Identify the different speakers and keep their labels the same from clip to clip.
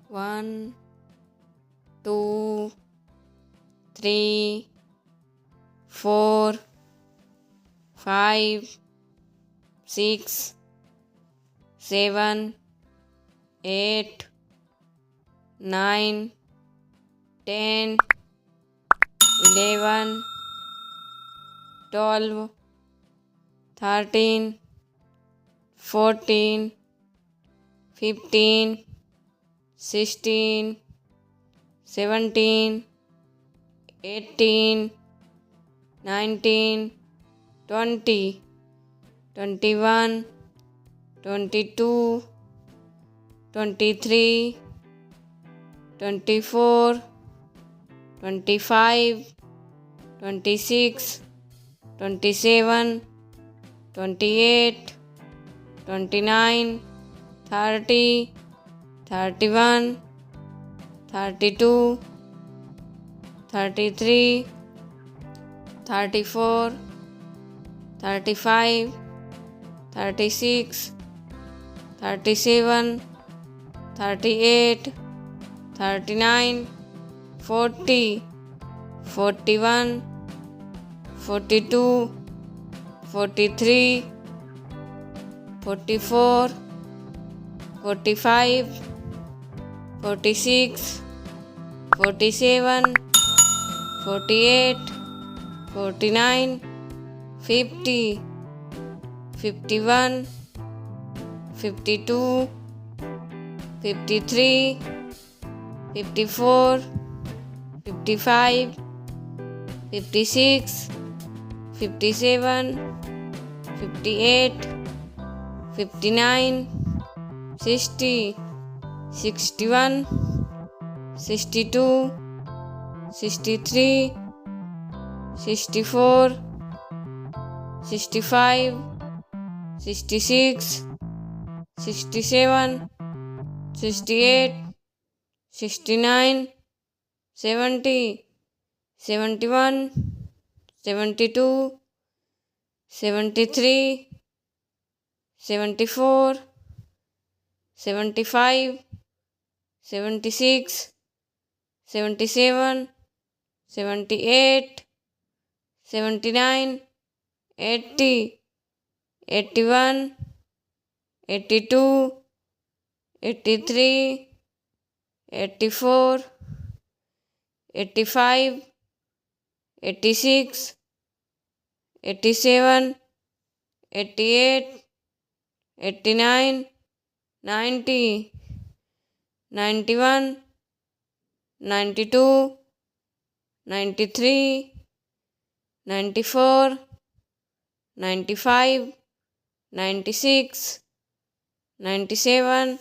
Speaker 1: 1, 2, 3, 4, 5, 6, 7, 8, 9, 10, 11, 12, 13, 14, 15, 16, 17, 18, 19, 20, 21, 22, 23, 24, 25, 26, 27, 28, 29, 30, 31, 32, 33, 34, 35, 36, 37, 38, 39, 40, 41, 42, 43, 44, 45, 46, 47, 48, 49, 50, 51, 52, 53, 54, 55, 56, 57, 58, 59, 60, 61, 62, 63, 64, 65, 66, 67, 68, 69, 70, 71, 72, 73, 74, 75, 76, 77, 78, 79, 80, 81, 82, 83, 84, 85, 86, 87, 88, 89, 90, 91, 92, 93, 94, 95, 96, 97,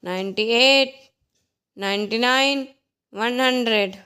Speaker 1: 98, 99, 100.